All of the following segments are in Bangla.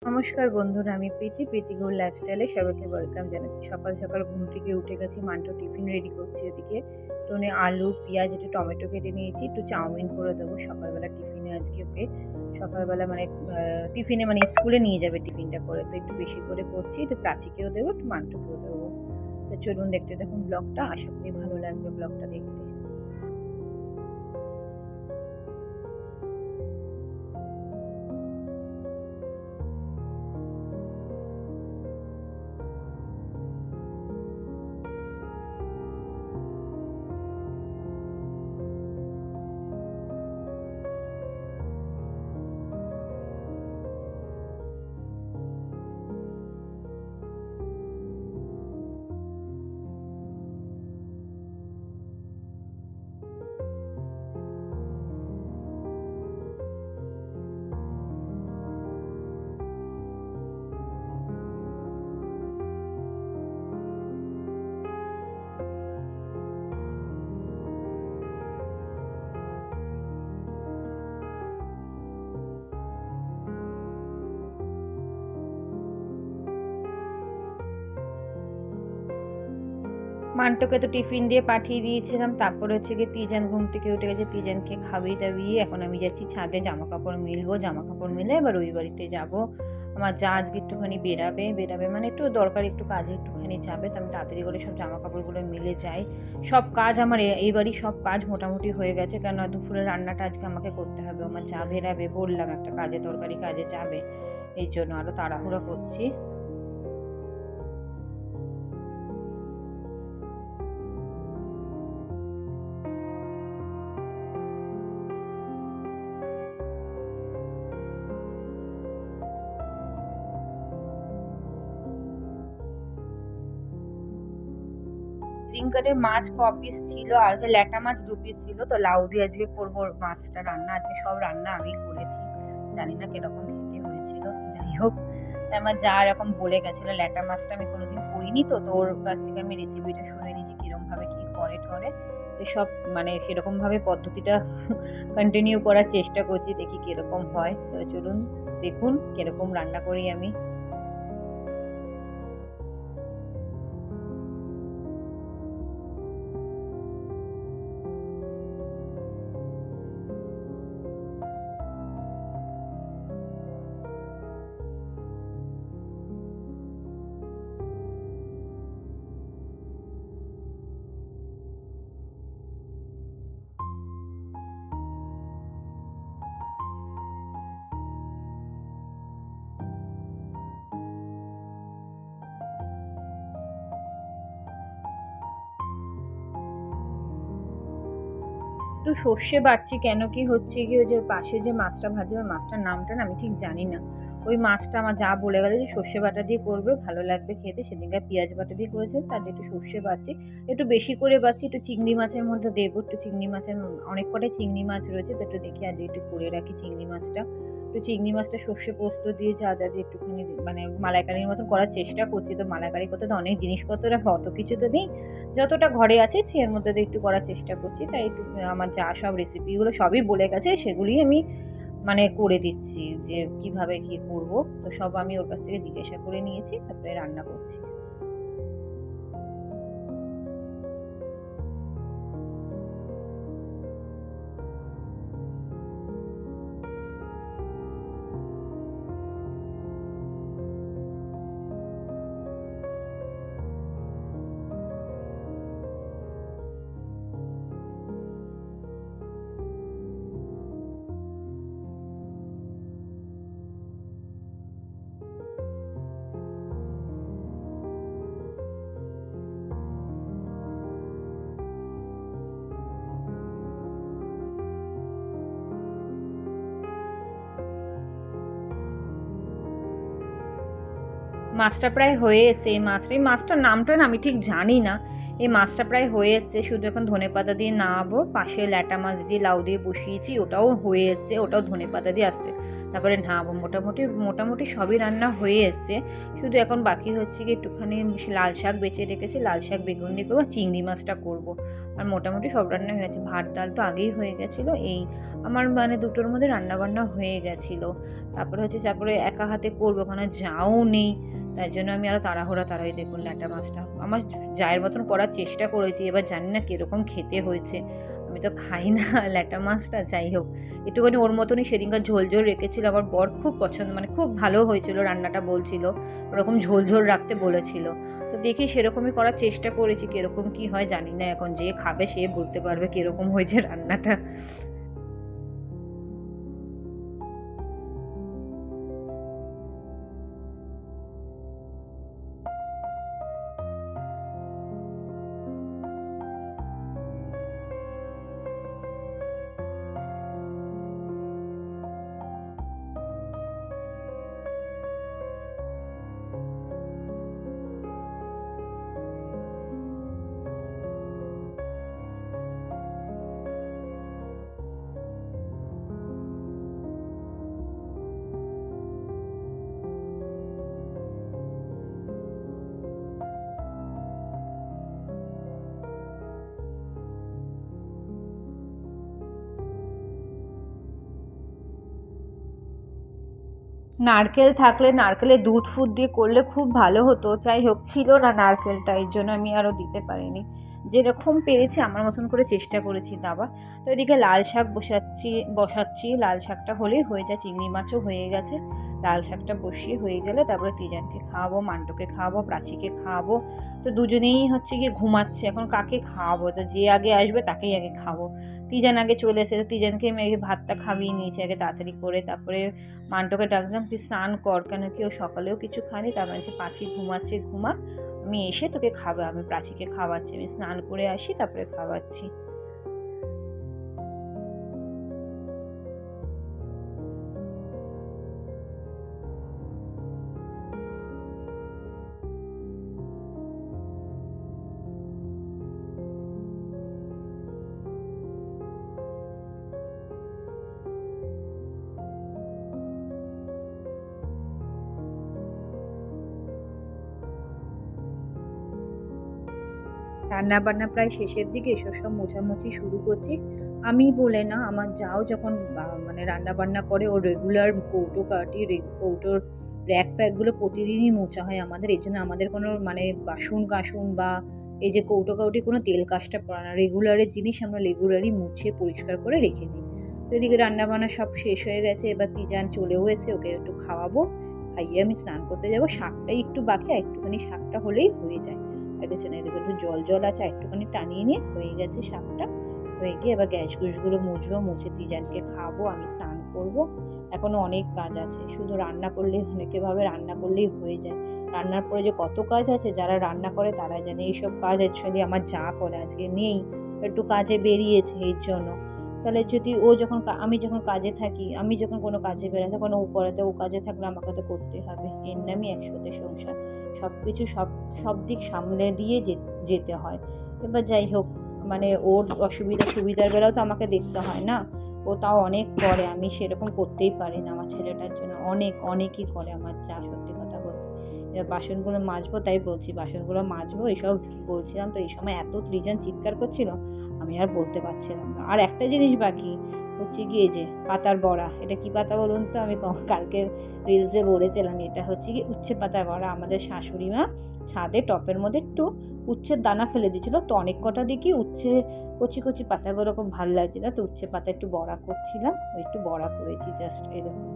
নমস্কার বন্ধুরা, আমি প্রীতি গৌর লাইফস্টাইলে সবাইকে ওয়েলকাম জানাচ্ছি। সকাল সকাল ঘুম থেকে উঠে গেছি, মান্টু টিফিন রেডি করছি। এদিকে একটুখানি আলু, পেঁয়াজ, একটু টমেটো কেটে নিয়েছি, একটু চাউমিন করে দেবো সকালবেলা টিফিনে। আজকে ওকে সকালবেলা মানে টিফিনে মানে স্কুলে নিয়ে যাবে টিফিনটা করে, তো একটু বেশি করে করছি। একটু প্রাচীকেও দেবো, একটু মান্টুকেও দেবো। তো চলুন দেখতে দেখুন ব্লগটা, আশা করি ভালো লাগবে ব্লগটা দেখতে। মান্টুকে তো টিফিন দিয়ে পাঠিয়ে দিয়েছিলাম। তারপরে হচ্ছে গিয়ে তিজান ঘুম থেকে উঠে গেছে, তিজানকে খাইয়ে দাইয়ে এখন আমি যাচ্ছি ছাদে, জামা কাপড় মিলবো। জামা কাপড় মিলে এবার ওই বাড়িতে যাবো। আমার যা আজকে একটুখানি বেরাবে মানে একটু দরকারি একটু কাজে একটুখানি যাবে, তো আমি তাড়াতাড়ি করে সব জামা কাপড়গুলো মিলে যাই। সব কাজ আমার এই বাড়ি সব কাজ মোটামুটি হয়ে গেছে, কেন দুপুরের রান্নাটা আজকে আমাকে করতে হবে। আমার যা বেরাবে, বললাম একটা কাজে দরকারি কাজে যাবে, এই জন্য আরও তাড়াহুড়ো করছি। রিংকাটের মাছ পিস ছিল, আর যে ল্যাটা মাছ ২ পিস ছিল। তো লাউ দিয়ে আজকে করবো মাছটা রান্না। আজকে সব রান্না আমিই করেছি। জানি না কিরকম খেতে হয়েছিল। যাই হোক, আমার যা এরকম বলে গেছিল, ল্যাটা মাছটা আমি কোনোদিন করিনি, তো ওর কাছ থেকে আমি রেসিপিটা শুনে নিয়েছি কিরমভাবে কি করে টরে। এসব মানে সেরকমভাবে পদ্ধতিটা কন্টিনিউ করার চেষ্টা করছি, দেখি কিরকম হয়। তো চলুন দেখুন কিরকম রান্না করি আমি। একটু সর্ষে বাটছি, কেন কি হচ্ছে কি, ওই যে পাশে যে মাছটা ভাজে, ওই মাছটার নামটা না আমি ঠিক জানি না। ওই মাছটা আমার যা বলে গেল যে সর্ষে বাটা দিয়ে করবে, ভালো লাগবে খেতে। সেদিনকার পেঁয়াজ বাটা দিয়ে করেছিলাম, তার যে একটু সর্ষে বাটছি, একটু বেশি করে বাটছি। একটু চিংড়ি মাছের মধ্যে দেবো, একটু চিংড়ি মাছের অনেক কটাই চিংড়ি মাছ রয়েছে, তো একটু দেখি আজকে একটু করে রাখি চিংড়ি মাছটা। একটু চিংড়ি মাছটা সর্ষে পোস্ত দিয়ে যা দিয়ে একটুখানি মানে মালাইকারির মতন করার চেষ্টা করছি। তো মালাইকারি করতে তো অনেক জিনিসপত্র রাখে, অত কিছু তো নেই। যতটা ঘরে আছে এর মধ্যে দিয়ে একটু করার চেষ্টা করছি। তাই একটু আমার যা সব রেসিপিগুলো সবই বলে গেছে, সেগুলিই আমি মানে করে দিচ্ছি যে কিভাবে কি করব। তো সব আমি ওর কাছ থেকে জিজ্ঞাসা করে নিয়েছি, তারপরে রান্না করছি। মাছটা প্রায় হয়ে এসছে। এই মাছটার নামটা না আমি ঠিক জানি না। এই মাছটা প্রায় হয়ে এসছে, শুধু এখন ধনেপাতা দিয়ে নামাবো। পাশে ল্যাটা মাছ দিয়ে লাউ দিয়ে বসিয়েছি, ওটাও হয়ে এসছে, ওটাও ধনেপাতা দিয়ে আসতে তারপরে নামাবো। মোটামুটি সবই রান্না হয়ে এসছে। শুধু এখন বাকি হচ্ছে কি একটুখানি লাল শাক বেঁচে রেখেছি, লাল শাক বেগুন দিয়ে করবো, চিংড়ি মাছটা করবো। আর মোটামুটি সব রান্না হয়ে গেছে। ভাত ডাল তো আগেই হয়ে গেছিলো। এই আমার মানে দুটোর মধ্যে রান্নাবান্না হয়ে গেছিলো। তারপরে একা হাতে করবো, ওখানে যাও নেই, তাই জন্য আমি আরও তাড়াহুড়োই দেখুন ল্যাটা মাছটা আমার জায়ের মতন করার চেষ্টা করেছি। এবার জানি না কীরকম খেতে হয়েছে, আমি তো খাই না ল্যাটা মাছটা। যাই হোক, একটুখানি ওর মতনই সেদিনকার ঝোল রেখেছিল। আমার বর খুব পছন্দ, মানে খুব ভালো হয়েছিল রান্নাটা বলছিল, ওরকম ঝোল রাখতে বলেছিল। তো দেখি সেরকমই করার চেষ্টা করেছি, কীরকম কী হয় জানি না। এখন যে খাবে সে বলতে পারবে কীরকম হয়েছে রান্নাটা। নারকেল থাকলে নারকেলের দুধ ফুদ দিয়ে করলে খুব ভালো হতো। যাই হোক, ছিল না নারকেলটা, এর জন্য আমি আরও দিতে পারিনি। যেরকম পেরেছি আমার মতন করে চেষ্টা করেছি দেওয়ার। তো এদিকে লাল শাক বসাচ্ছি। লাল শাকটা হলেই হয়ে যায়, চিংড়ি মাছও হয়ে গেছে। লাল শাকটা বসিয়ে হয়ে গেলে তারপরে তিজানকে খাওয়াবো, মান্টুকে খাওয়াবো, প্রাচীকে খাওয়াবো। তো দুজনেই হচ্ছে গিয়ে ঘুমাচ্ছে। এখন কাকে খাওয়াবো? তো যে আগে আসবে তাকেই আগে খাবো। তিজান আগে চলে এসেছে, তিজানকে আমি আগে ভাতটা খাইয়ে নিয়েছি আগে তাড়াতাড়ি করে। তারপরে মান্টুকে ডাকলাম, তুই স্নান কর, কেন কি ও সকালেও কিছু খায়নি। তার মানে পাঁচি ঘুমাচ্ছে, ঘুমা, আমি এসে তোকে খাওয়া, আমি প্রাচীকে খাওয়াচ্ছি, আমি স্নান করে আসি তারপরে খাওয়াচ্ছি। রান্নাবান্না প্রায় শেষের দিকে, এসব সব মোছামুছি শুরু করছি। আমি বলে না, আমার যাও যখন মানে রান্নাবান্না করে, ও রেগুলার কৌটোর র্যাক ফ্যাকগুলো প্রতিদিনই মোছা হয় আমাদের। এই জন্য আমাদের কোনো মানে বাসন-কাসন বা এই যে কৌটো-কাউটি কোনো তেল কাজটা পড়ে না। রেগুলারের জিনিস আমরা রেগুলারই মুছে পরিষ্কার করে রেখে দিই। তো এদিকে রান্নাবান্না সব শেষ হয়ে গেছে। এবার তিজান চলেও এসে, ওকে একটু খাওয়াবো, খাইয়ে আমি স্নান করতে যাবো। শাকটাই একটু বাকি, আর একটুখানি শাকটা হলেই হয়ে যায়। দেখেছেন এদিকে একটু জল আছে, একটুখানি টানিয়ে নিয়ে হয়ে গেছে শাকটা। হয়ে গিয়ে এবার গ্যাস গুঁসগুলো মুছবো, মুছে তিজানকে খাবো, আমি স্নান করবো। এখনও অনেক কাজ আছে, শুধু রান্না করলেই, অনেকে ভাবে রান্না করলেই হয়ে যায়। রান্নার পরে যে কত কাজ আছে, যারা রান্না করে তারা জানে। এইসব কাজ অ্যাকচুয়ালি আমার যা করে, আজকে নেই, একটু কাজে বেরিয়েছে এর জন্য। তাহলে যদি আমি যখন কাজে থাকি, আমি যখন কোনো কাজে বেরোই, তখন ও করাতে, ও কাজে থাকলে আমাকে তো করতেই হবে। এর নামই একসাথে সংসার। সব কিছু সব দিক সামলে দিয়ে যেতে হয়। এবার যাই হোক, মানে ওর সুবিধার বেলাও তো আমাকে দেখতে হয় না। ও তাও অনেক করে, আমি সেরকম করতেই পারি না। আমার ছেলেটার জন্য অনেকই করে আমার যা, সত্যি কথা বলতে। এবার বাসনগুলো মাজবো, তাই বলছি বাসনগুলো মাজবো এসব বলছিলাম। তো এই সময় এত ত্রিজান চিৎকার করছিল, আমি আর বলতে পারছিলাম না। আর একটা জিনিস বাকি হচ্ছে গিয়ে যে পাতার বড়া। এটা কি পাতা বলুন তো? আমি কালকে রিলসে বলেছিলাম, এটা হচ্ছে কি উচ্ছে পাতার বড়া। আমাদের শাশুড়ি মা ছাদে টপের মধ্যে একটু উচ্ছের দানা ফেলে দিয়েছিল, তো অনেক কটা দেখি উচ্ছে কচি পাতাগুলো খুব ভালো লাগছিল, তো উচ্ছে পাতা একটু বড়া করছিলাম, একটু বড়া করেছি জাস্ট এরকম।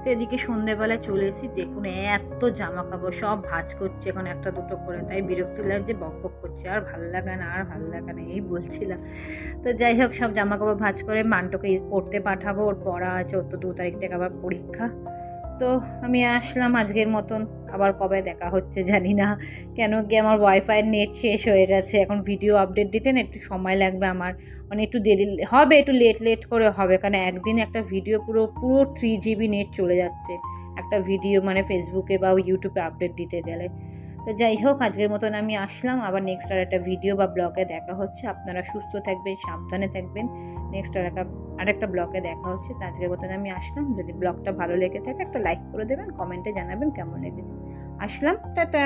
তো এদিকে সন্ধ্যেবেলায় চলে এসেছি, দেখুন এত জামা কাপড় সব ভাঁজ করছে এখন একটা দুটো করে, তাই বিরক্তি লাগছে, বকবক করছে, আর ভালো লাগে না এই বলছিলাম। তো যাই হোক, সব জামা কাপড় ভাঁজ করে মান্টুকে পড়তে পাঠাবো, ওর পড়া আছে, ওর তো 2 তারিখ থেকে আবার পরীক্ষা। তো আমি আসলাম আজকের মতন, আবার কবে দেখা হচ্ছে জানি না, কেন কি আমার ওয়াইফাইয়ের নেট শেষ হয়ে গেছে। এখন ভিডিও আপডেট দিতে না একটু সময় লাগবে আমার, মানে একটু দেরি হবে, একটু লেট করে হবে, কারণ একদিন একটা ভিডিও পুরো 3 GB নেট চলে যাচ্ছে একটা ভিডিও মানে ফেসবুকে বা ইউটিউবে আপডেট দিতে গেলে। তো যাই হোক, আজকের মতন আমি আসলাম, আবার নেক্সট আর একটা ভিডিও বা ব্লগে দেখা হচ্ছে। আপনারা সুস্থ থাকবেন, সাবধানে থাকবেন। নেক্সট আরেকটা ব্লগে দেখা হচ্ছে। তো আজকের মতন আমি আসলাম, যদি ব্লগটা ভালো লেগে থাকে একটা লাইক করে দেবেন, কমেন্টে জানাবেন কেমন লেগেছে। আসলাম, টাটা।